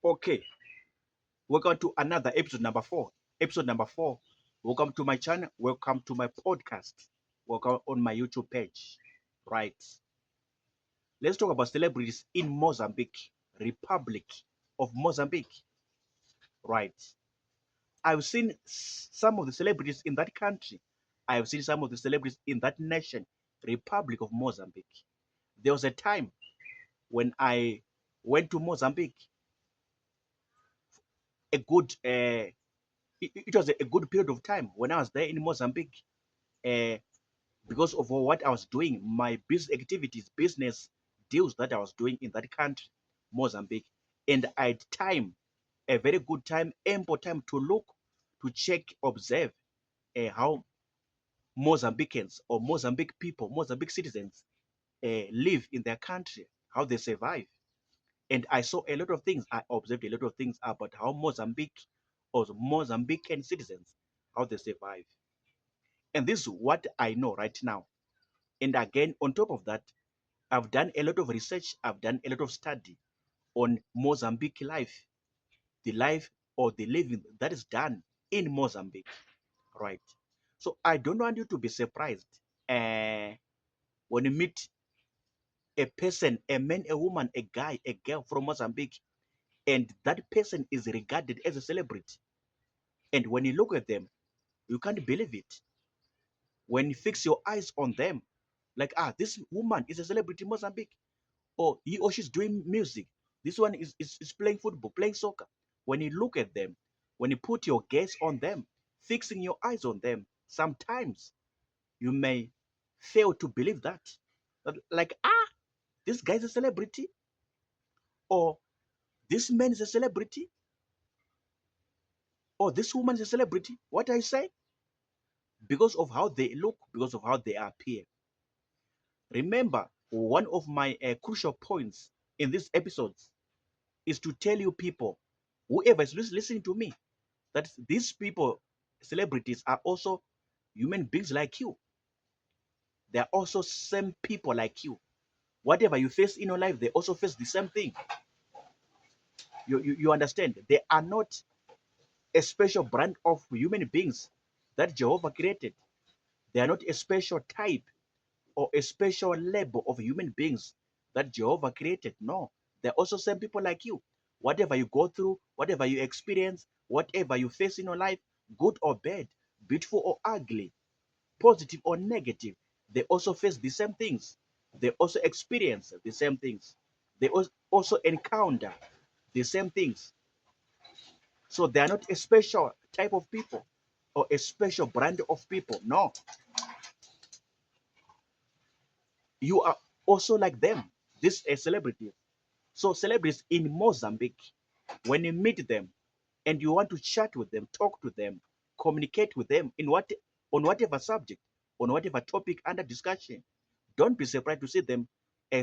Okay, welcome to another episode number four. Episode number four. Welcome to my channel. Welcome to my podcast. Welcome on my YouTube page. Right. Let's talk about celebrities in Mozambique, Republic of Mozambique. Right. I've seen some of the celebrities in that country. I've seen some of the celebrities in that nation, Republic of Mozambique. There was a time when I went to Mozambique, a good it was a good period of time when I was there in Mozambique, uh, because of what I was doing, my business activities, business deals that I was doing in that country, Mozambique, and I had time, a very good time, ample time to look, to check, observe how Mozambicans or Mozambique people, Mozambique citizens live in their country, how they survive. And I saw a lot of things. I observed a lot of things about how Mozambique or Mozambican citizens, how they survive. And this is what I know right now. And again, on top of that, I've done a lot of research, I've done a lot of study on Mozambique life, the life or the living that is done in Mozambique, right? So I don't want you to be surprised uh, when you meet a person, a man, a woman, a guy, a girl from Mozambique, and that person is regarded as a celebrity. And when you look at them, you can't believe it. When you fix your eyes on them, like, this woman is a celebrity in Mozambique, or he or she's doing music. This one is playing football, playing soccer. When you look at them, when you put your gaze on them, fixing your eyes on them, sometimes you may fail to believe that. Like, this guy's a celebrity, or this man is a celebrity, or this woman is a celebrity. What I say? Because of how they look, because of how they appear. Remember, one of my crucial points in these episodes is to tell you people, whoever is listening to me, that these people, celebrities, are also human beings like you. They are also same people like you. Whatever you face in your life, they also face the same thing. You understand? They are not a special brand of human beings that Jehovah created. They are not a special type or a special label of human beings that Jehovah created. No, they're also same people like you. Whatever you go through, whatever you experience, whatever you face in your life, good or bad, beautiful or ugly, positive or negative, they also face the same things. They also experience the same things. They also encounter the same things. So they are not a special type of people or a special brand of people. No, you are also like them. This is a celebrity. So celebrities in Mozambique, when you meet them and you want to chat with them, talk to them, communicate with them on whatever subject, on whatever topic under discussion, don't be surprised to see them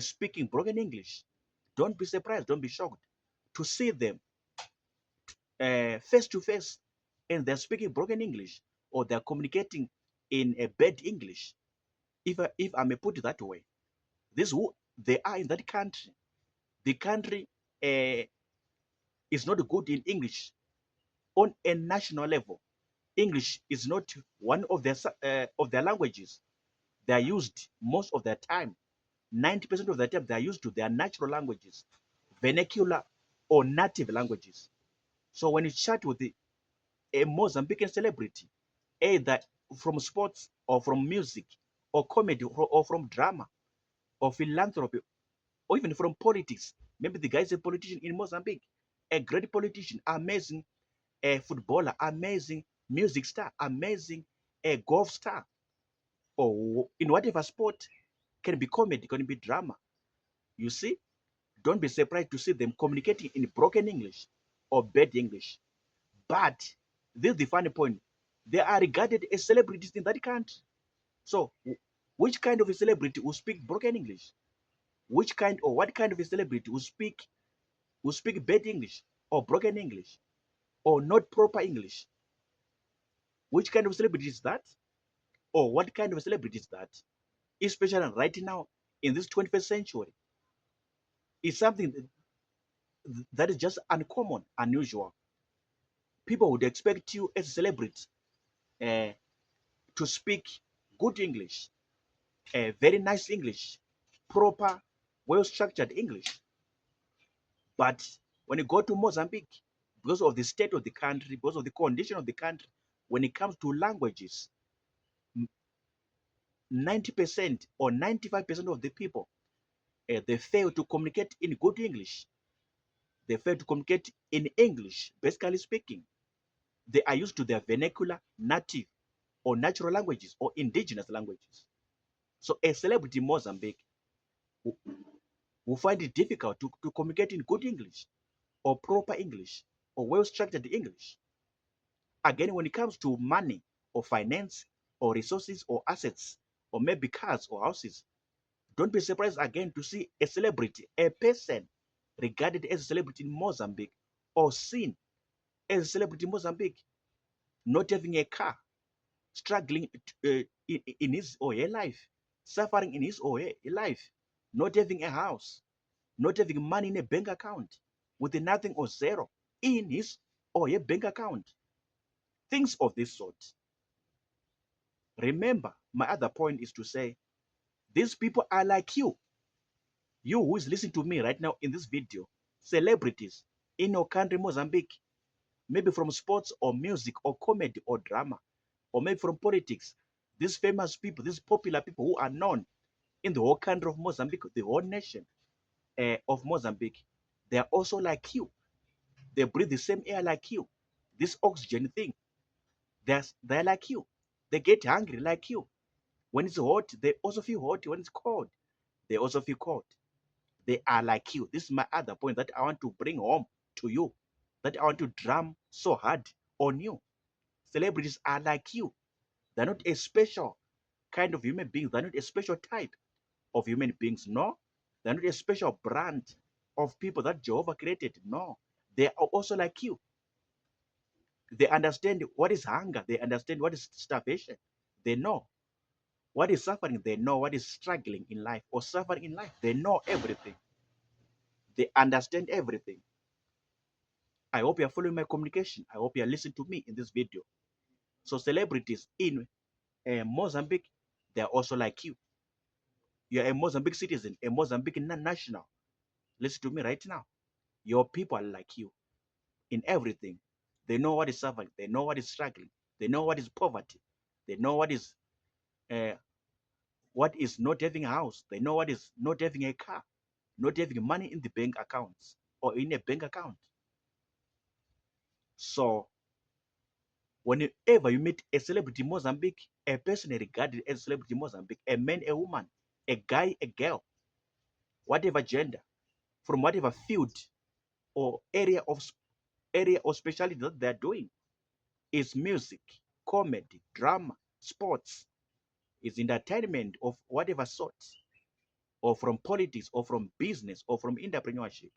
speaking broken English. Don't be surprised, don't be shocked to see them face to face and they're speaking broken English or they're communicating in a bad English. If I may put it that way, this is who they are in that country. The country uh, is not good in English on a national level. English is not one of their languages. They are used most of their time. 90% of the time they are used to their natural languages, vernacular or native languages. So when you chat with a Mozambican celebrity, either from sports or from music or comedy or from drama or philanthropy or even from politics, maybe the guy is a politician in Mozambique, a great politician, amazing a footballer, amazing music star, amazing a golf star, or in whatever sport, can be comedy, can be drama. You see, don't be surprised to see them communicating in broken English or bad English. But this is the funny point. They are regarded as celebrities in that country. So, which kind of a celebrity will speak broken English? Which kind or what kind of a celebrity will speak bad English or broken English or not proper English? Which kind of celebrity is that? Or what kind of celebrity is that? Especially right now in this 21st century, is something that is just uncommon, unusual. People would expect you as a celebrity uh, to speak good English, very nice English, proper, well-structured English. But when you go to Mozambique, because of the state of the country, because of the condition of the country, when it comes to languages, 90% or 95% of the people, they fail to communicate in good English. They fail to communicate in English, basically speaking. They are used to their vernacular, native, or natural languages or indigenous languages. So a celebrity in Mozambique will, will find it difficult to communicate in good English or proper English or well-structured English. Again, when it comes to money or finance or resources or assets or maybe cars or houses, don't be surprised again to see a celebrity, a person regarded as a celebrity in Mozambique or seen as a celebrity in Mozambique, not having a car, struggling in his or her life, suffering in his or her life, not having a house, not having money in a bank account, with nothing or zero in his or her bank account. Things of this sort. Remember, my other point is to say, these people are like you. You who is listening to me right now in this video, celebrities in your country, Mozambique, maybe from sports or music or comedy or drama, or maybe from politics. These famous people, these popular people who are known in the whole country of Mozambique, the whole nation of Mozambique, they are also like you. They breathe the same air like you. This oxygen thing, they're like you. They get hungry like you. When it's hot, they also feel hot. When it's cold, they also feel cold. They are like you. This is my other point that I want to bring home to you, that I want to drum so hard on you. Celebrities are like you. They're not a special kind of human beings. They're not a special type of human beings. No, they're not a special brand of people that Jehovah created. No, they are also like you. They understand what is hunger. They understand what is starvation. They know what is suffering. They know what is struggling in life or suffering in life. They know everything. They understand everything. I hope you are following my communication. I hope you are listening to me in this video. So celebrities in Mozambique, they are also like you. You are a Mozambique citizen, a Mozambique national. Listen to me right now. Your people are like you in everything. They know what is suffering. They know what is struggling. They know what is poverty. They know uh, what is not having a house. They know what is not having a car, not having money in the bank accounts or in a bank account. So whenever you meet a celebrity in Mozambique, a person regarded as a celebrity in Mozambique, a man, a woman, a guy, a girl, whatever gender, from whatever field or area or specialty that they're doing, is music, comedy, drama, sports, is entertainment of whatever sort, or from politics, or from business, or from entrepreneurship.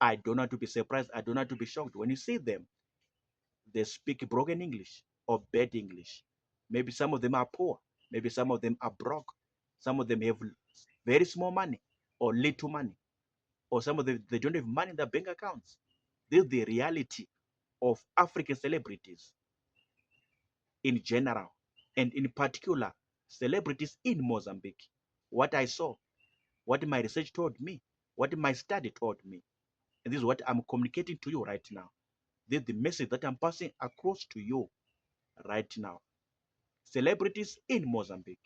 I don't want to be surprised. I don't want to be shocked when you see them. They speak broken English or bad English. Maybe some of them are poor. Maybe some of them are broke. Some of them have very small money or little money. Or some of them, they don't have money in their bank accounts. This is the reality of African celebrities in general, and in particular, celebrities in Mozambique. What I saw, what my research told me, what my study told me. And this is what I'm communicating to you right now. This is the message that I'm passing across to you right now. Celebrities in Mozambique.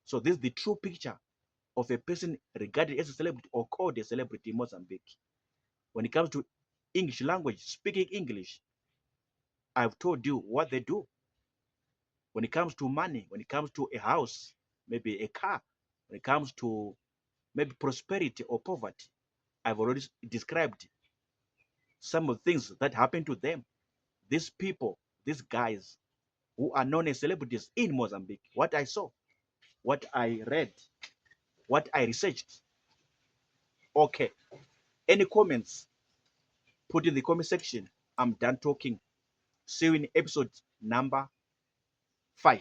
So this is the true picture of a person regarded as a celebrity or called a celebrity in Mozambique. When it comes to English language, speaking English, I've told you what they do. When it comes to money, when it comes to a house, maybe a car, when it comes to maybe prosperity or poverty, I've already described some of the things that happen to them. These people, these guys who are known as celebrities in Mozambique, what I saw, what I read, what I researched. Okay. Any comments? Put in the comment section. I'm done talking. See you in episode number 5.